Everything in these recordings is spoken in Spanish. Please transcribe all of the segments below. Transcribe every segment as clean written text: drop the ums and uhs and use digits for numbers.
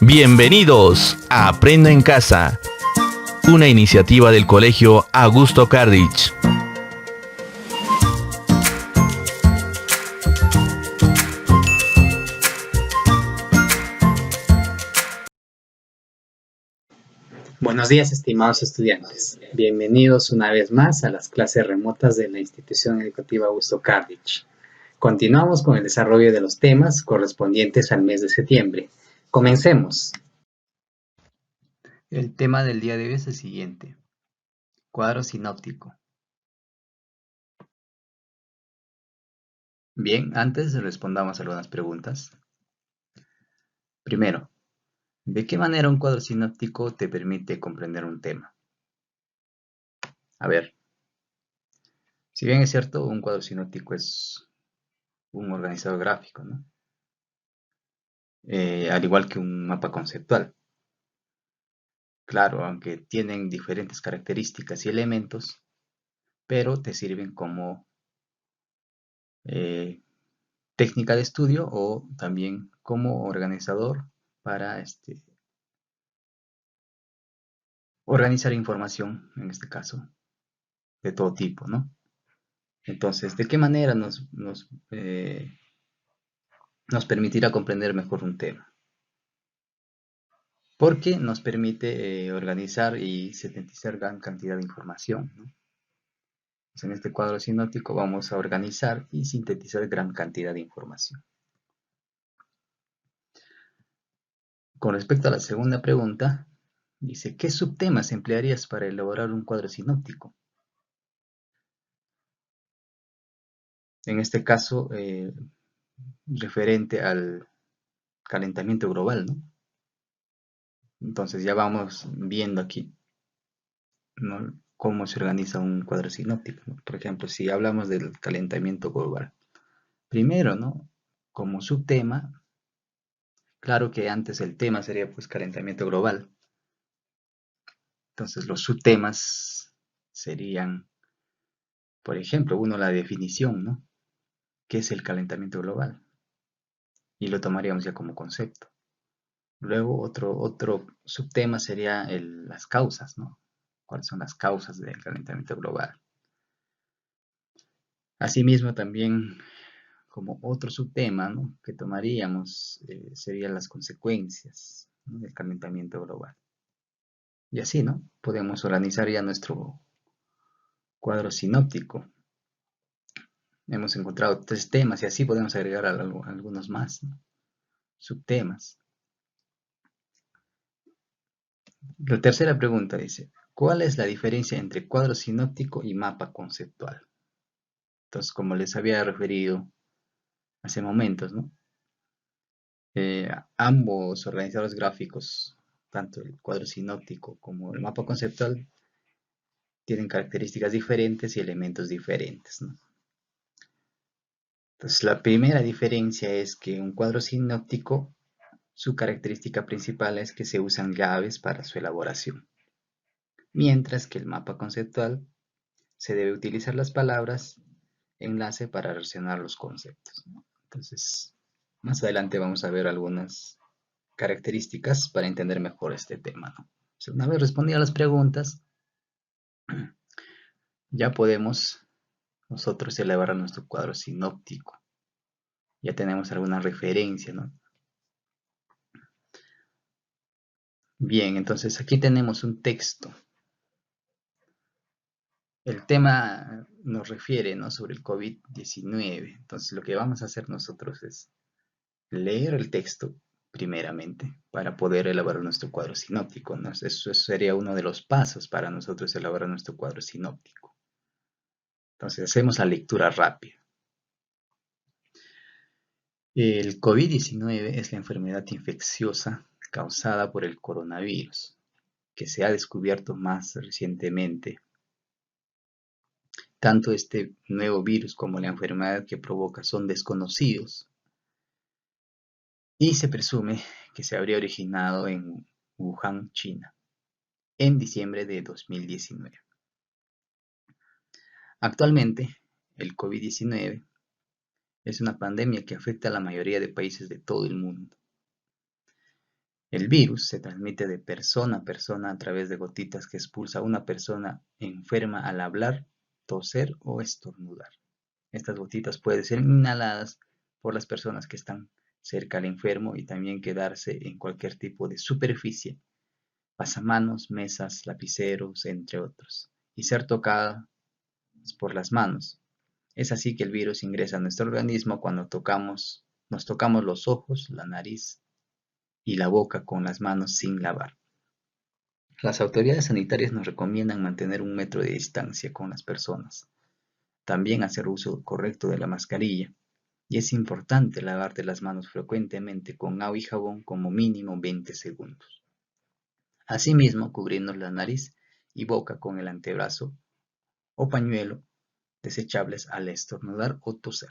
Bienvenidos a Aprendo en Casa, una iniciativa del Colegio Augusto Cardich. Buenos días, estimados estudiantes. Bienvenidos una vez más a las clases remotas de la Institución Educativa Augusto Cardich. Continuamos con el desarrollo de los temas correspondientes al mes de septiembre. Comencemos. El tema del día de hoy es el siguiente: cuadro sinóptico. Bien, antes respondamos algunas preguntas. Primero, ¿de qué manera un cuadro sinóptico te permite comprender un tema? A ver, si bien es cierto, un cuadro sinóptico es un organizador gráfico, ¿no? Al igual que un mapa conceptual. Claro, aunque tienen diferentes características y elementos, pero te sirven como técnica de estudio o también como organizador para organizar información, en este caso, de todo tipo, ¿no? Entonces, ¿de qué manera nos permitirá comprender mejor un tema? Porque nos permite organizar y sintetizar gran cantidad de información, ¿no? Pues en este cuadro sinóptico vamos a organizar y sintetizar gran cantidad de información. Con respecto a la segunda pregunta, dice, ¿qué subtemas emplearías para elaborar un cuadro sinóptico? En este caso, referente al calentamiento global, ¿no? Entonces ya vamos viendo aquí, ¿no?, cómo se organiza un cuadro sinóptico, ¿no? Por ejemplo, si hablamos del calentamiento global, primero, ¿no?, como subtema, claro que antes el tema sería pues calentamiento global. Entonces los subtemas serían, por ejemplo, uno, la definición, ¿no? ¿Qué es el calentamiento global? Y lo tomaríamos ya como concepto. Luego otro subtema sería las causas, ¿no? ¿Cuáles son las causas del calentamiento global? Asimismo, también como otro subtema, ¿no?, que tomaríamos serían las consecuencias, ¿no?, del calentamiento global. Y así, ¿no?, podemos organizar ya nuestro cuadro sinóptico. Hemos encontrado 3 temas y así podemos agregar algunos más, ¿no?, subtemas. La tercera pregunta dice, ¿cuál es la diferencia entre cuadro sinóptico y mapa conceptual? Entonces, como les había referido hace momentos, ¿no?, ambos organizadores gráficos, tanto el cuadro sinóptico como el mapa conceptual, tienen características diferentes y elementos diferentes, ¿no? Entonces, la primera diferencia es que un cuadro sinóptico, su característica principal es que se usan llaves para su elaboración, mientras que el mapa conceptual se debe utilizar las palabras enlace para relacionar los conceptos, ¿no? Entonces, más adelante vamos a ver algunas características para entender mejor este tema, ¿no? Entonces, una vez respondidas las preguntas, ya podemos nosotros elaborar nuestro cuadro sinóptico. Ya tenemos alguna referencia, ¿no? Bien, entonces aquí tenemos un texto. El tema nos refiere, ¿no?, sobre el COVID-19. Entonces lo que vamos a hacer nosotros es leer el texto primeramente para poder elaborar nuestro cuadro sinóptico, ¿no? Eso sería uno de los pasos para nosotros elaborar nuestro cuadro sinóptico. Entonces hacemos la lectura rápida. El COVID-19 es la enfermedad infecciosa causada por el coronavirus, que se ha descubierto más recientemente. Tanto este nuevo virus como la enfermedad que provoca son desconocidos y se presume que se habría originado en Wuhan, China, en diciembre de 2019. Actualmente, el COVID-19 es una pandemia que afecta a la mayoría de países de todo el mundo. El virus se transmite de persona a persona a través de gotitas que expulsa una persona enferma al hablar, toser o estornudar. Estas gotitas pueden ser inhaladas por las personas que están cerca al enfermo y también quedarse en cualquier tipo de superficie, pasamanos, mesas, lapiceros, entre otros, y ser tocadas por las manos. Es así que el virus ingresa a nuestro organismo cuando nos tocamos los ojos, la nariz y la boca con las manos sin lavar. Las autoridades sanitarias nos recomiendan mantener 1 metro de distancia con las personas. También hacer uso correcto de la mascarilla. Y es importante lavarte las manos frecuentemente con agua y jabón como mínimo 20 segundos. Asimismo, cubrirnos la nariz y boca con el antebrazo o pañuelo desechables al estornudar o toser.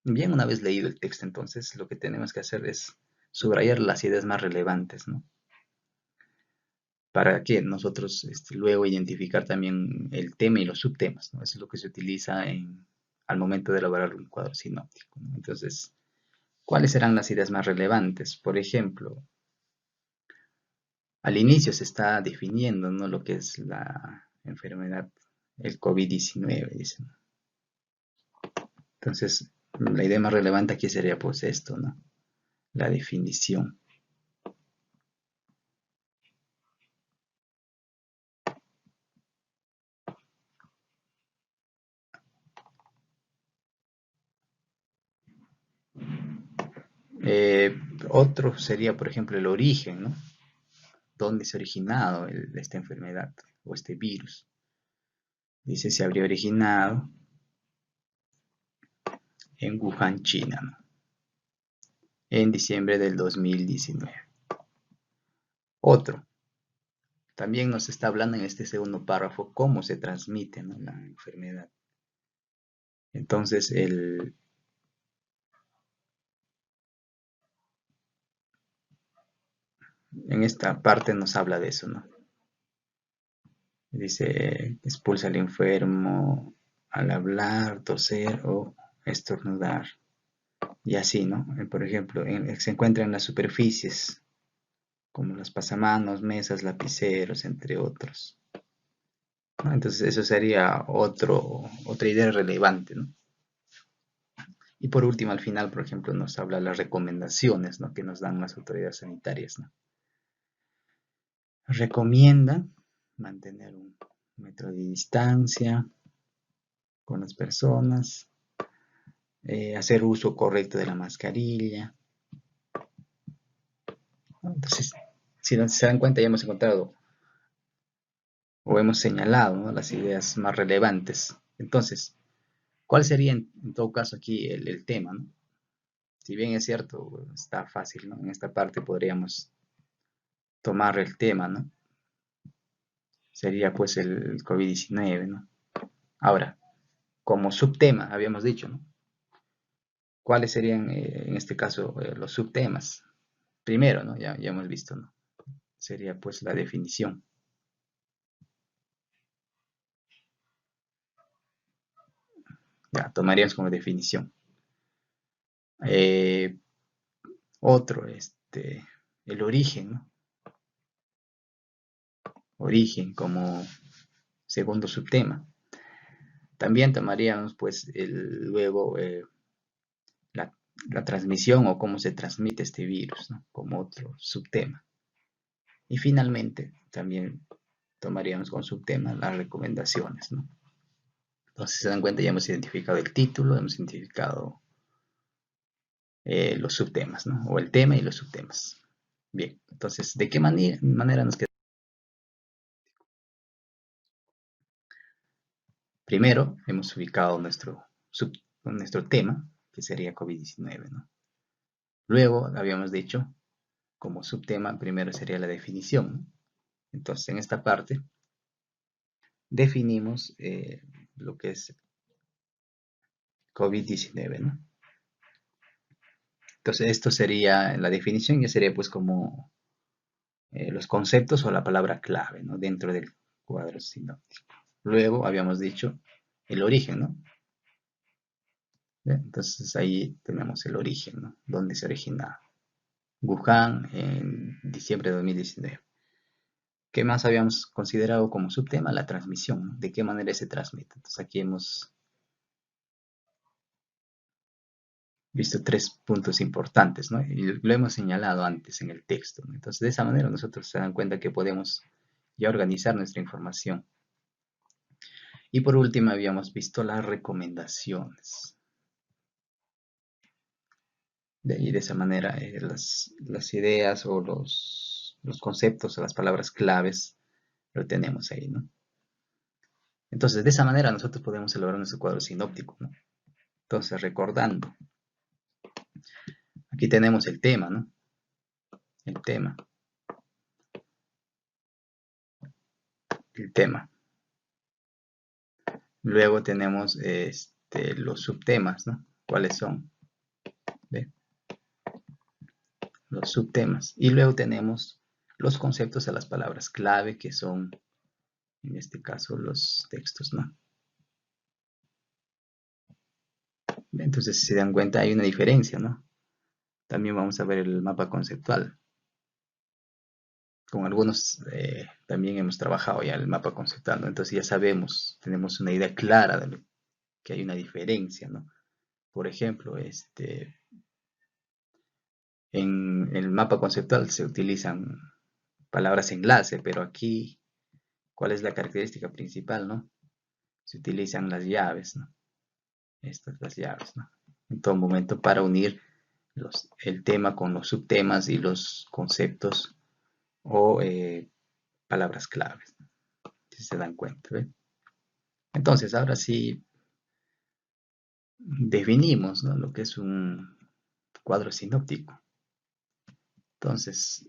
Bien, una vez leído el texto, entonces lo que tenemos que hacer es subrayar las ideas más relevantes, ¿no? Para que nosotros luego identificar también el tema y los subtemas, ¿no? Eso es lo que se utiliza al momento de elaborar un cuadro sinóptico, ¿no? Entonces, ¿cuáles serán las ideas más relevantes? Por ejemplo, al inicio se está definiendo, ¿no?, lo que es la enfermedad, el COVID-19, dicen. Entonces, la idea más relevante aquí sería pues esto, ¿no? La definición. Otro sería, por ejemplo, el origen, ¿no? ¿Dónde se ha originado esta enfermedad o este virus? Dice, se habría originado en Wuhan, China, ¿no?, en diciembre del 2019. Otro, también nos está hablando en este segundo párrafo cómo se transmite, ¿no?, la enfermedad. Entonces, en esta parte nos habla de eso, ¿no? Dice, expulsa al enfermo al hablar, toser o estornudar. Y así, ¿no? Por ejemplo, se encuentra en las superficies, como los pasamanos, mesas, lapiceros, entre otros, ¿no? Entonces, eso sería otra idea relevante, ¿no? Y por último, al final, por ejemplo, nos habla de las recomendaciones, ¿no?, que nos dan las autoridades sanitarias, ¿no? Recomienda mantener 1 metro de distancia con las personas, hacer uso correcto de la mascarilla, ¿no? Entonces, si se dan cuenta, ya hemos encontrado o hemos señalado, ¿no?, las ideas más relevantes. Entonces, ¿cuál sería en todo caso aquí el tema, ¿no? Si bien es cierto, está fácil, ¿no? En esta parte podríamos tomar el tema, ¿no? Sería pues el COVID-19, ¿no? Ahora, como subtema, habíamos dicho, ¿no? ¿Cuáles serían en este caso los subtemas? Primero, ¿no? Ya hemos visto, ¿no? Sería pues la definición. Ya, tomaríamos como definición. Otro, el origen, ¿no? Origen como segundo subtema. También tomaríamos pues luego la transmisión o cómo se transmite este virus, ¿no?, como otro subtema. Y finalmente también tomaríamos como subtema las recomendaciones, ¿no? Entonces, si se dan cuenta, ya hemos identificado el título, hemos identificado los subtemas, ¿no?, o el tema y los subtemas. Bien, entonces, ¿de qué manera nos queda? Primero, hemos ubicado nuestro tema, que sería COVID-19, ¿no? Luego, habíamos dicho, como subtema, primero sería la definición, ¿no? Entonces, en esta parte, definimos lo que es COVID-19, ¿no? Entonces, esto sería, la definición ya sería pues como los conceptos o la palabra clave, ¿no?, dentro del cuadro sinóptico. Luego habíamos dicho el origen, ¿no? Bien, entonces ahí tenemos el origen, ¿no?, dónde se origina Wuhan en diciembre de 2019. ¿Qué más habíamos considerado como subtema? La transmisión, ¿no? ¿De qué manera se transmite? Entonces aquí hemos visto 3 puntos importantes, ¿no? Y lo hemos señalado antes en el texto, ¿no? Entonces de esa manera nosotros se dan cuenta que podemos ya organizar nuestra información. Y por último habíamos visto las recomendaciones. Y de esa manera las ideas o los conceptos o las palabras claves lo tenemos ahí, ¿no? Entonces de esa manera nosotros podemos elaborar nuestro cuadro sinóptico, ¿no? Entonces recordando, aquí tenemos el tema, ¿no? El tema. Luego tenemos los subtemas, ¿no? ¿Cuáles son? ¿Ve? Los subtemas. Y luego tenemos los conceptos de las palabras clave, que son, en este caso, los textos, ¿no? Entonces, si se dan cuenta, hay una diferencia, ¿no? También vamos a ver el mapa conceptual. Con algunos también hemos trabajado ya el mapa conceptual, ¿no? Entonces ya sabemos, tenemos una idea clara de que hay una diferencia, ¿no? Por ejemplo, en el mapa conceptual se utilizan palabras enlace, pero aquí, ¿cuál es la característica principal, no? Se utilizan las llaves, ¿no? Estas las llaves, ¿no? En todo momento para unir el tema con los subtemas y los conceptos o palabras claves, ¿no? Si se dan cuenta, ¿ve? Entonces, ahora sí definimos, ¿no?, lo que es un cuadro sinóptico. Entonces,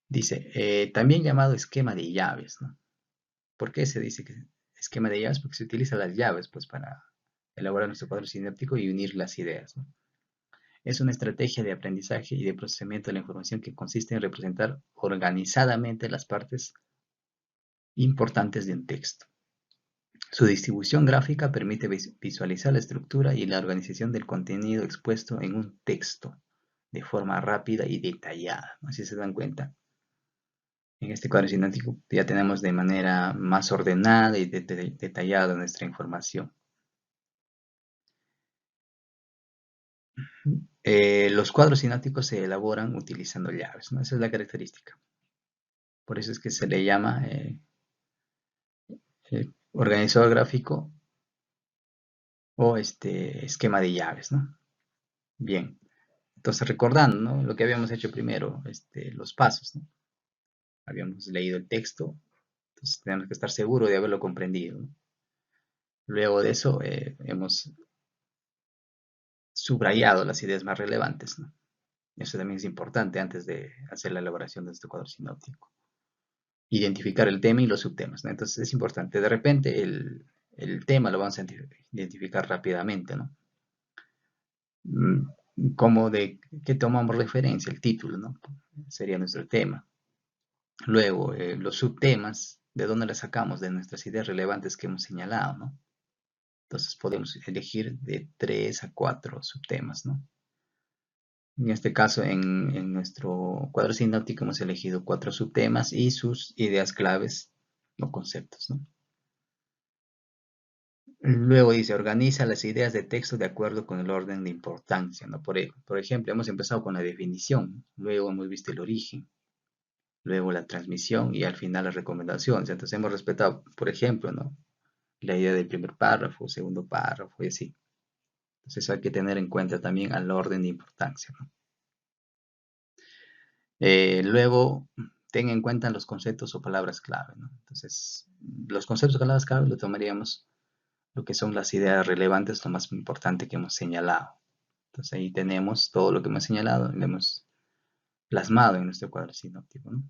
dice, también llamado esquema de llaves, ¿no? ¿Por qué se dice que esquema de llaves? Porque se utilizan las llaves, pues, para elaborar nuestro cuadro sinóptico y unir las ideas, ¿no? Es una estrategia de aprendizaje y de procesamiento de la información que consiste en representar organizadamente las partes importantes de un texto. Su distribución gráfica permite visualizar la estructura y la organización del contenido expuesto en un texto de forma rápida y detallada, ¿no? Si se dan cuenta, en este cuadro sinóptico ya tenemos de manera más ordenada y detallada nuestra información. Los cuadros sinópticos se elaboran utilizando llaves, ¿no? Esa es la característica. Por eso es que se le llama organizador gráfico o esquema de llaves, ¿no? Bien, entonces recordando, ¿no?, lo que habíamos hecho primero, los pasos, ¿no? Habíamos leído el texto, entonces tenemos que estar seguros de haberlo comprendido, ¿no? Luego de eso hemos subrayado las ideas más relevantes, ¿no? Eso también es importante antes de hacer la elaboración de este cuadro sinóptico. Identificar el tema y los subtemas, ¿no? Entonces es importante. De repente el tema lo vamos a identificar rápidamente, ¿no? Como de qué tomamos referencia, el título, ¿no? Sería nuestro tema. Luego, los subtemas, ¿de dónde las sacamos? De nuestras ideas relevantes que hemos señalado, ¿no? Entonces podemos elegir de 3 a 4 subtemas, ¿no? En este caso, en nuestro cuadro sinóptico hemos elegido 4 subtemas y sus ideas claves o conceptos, ¿no? Luego dice, organiza las ideas de texto de acuerdo con el orden de importancia, ¿no? Por ejemplo, hemos empezado con la definición, luego hemos visto el origen, luego la transmisión y al final las recomendaciones. Entonces hemos respetado, por ejemplo, ¿no?, la idea del primer párrafo, segundo párrafo y así. Entonces hay que tener en cuenta también al orden de importancia, ¿no? Luego, ten en cuenta los conceptos o palabras clave, ¿no? Entonces, los conceptos o palabras clave lo tomaríamos lo que son las ideas relevantes, lo más importante que hemos señalado. Entonces ahí tenemos todo lo que hemos señalado, lo hemos plasmado en nuestro cuadro sinóptico, ¿no?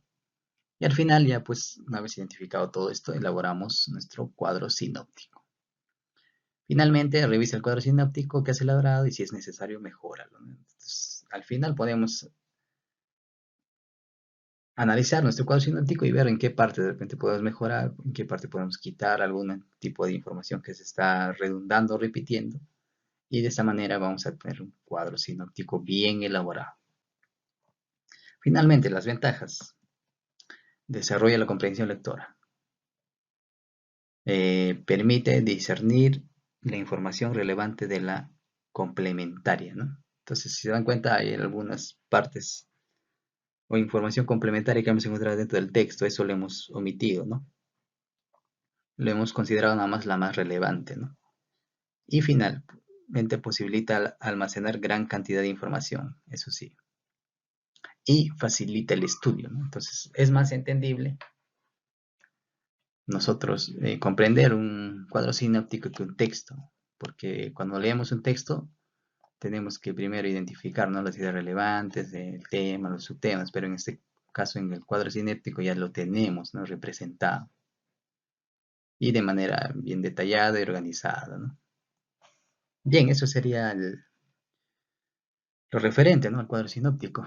Y al final ya, pues, una vez identificado todo esto, elaboramos nuestro cuadro sinóptico. Finalmente, revisa el cuadro sinóptico que has elaborado y si es necesario, mejóralo, ¿no? Entonces, al final podemos analizar nuestro cuadro sinóptico y ver en qué parte de repente podemos mejorar, en qué parte podemos quitar algún tipo de información que se está redundando o repitiendo. Y de esta manera vamos a tener un cuadro sinóptico bien elaborado. Finalmente, las ventajas. Desarrolla la comprensión lectora. Permite discernir la información relevante de la complementaria, ¿no? Entonces, si se dan cuenta, hay algunas partes o información complementaria que hemos encontrado dentro del texto, eso lo hemos omitido, ¿no? Lo hemos considerado nada más la más relevante, ¿no? Y finalmente posibilita almacenar gran cantidad de información, eso sí. Y facilita el estudio, ¿no? Entonces, es más entendible nosotros comprender un cuadro sináptico que un texto, porque cuando leemos un texto tenemos que primero identificar, ¿no?, las ideas relevantes del tema, los subtemas, pero en este caso en el cuadro sináptico ya lo tenemos, ¿no?, representado y de manera bien detallada y organizada, ¿no? Bien, eso sería lo referente, ¿no?, al cuadro sinóptico.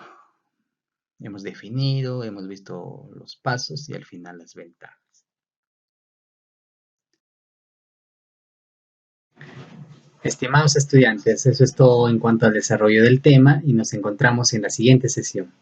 Hemos definido, hemos visto los pasos y al final las ventajas. Estimados estudiantes, eso es todo en cuanto al desarrollo del tema y nos encontramos en la siguiente sesión.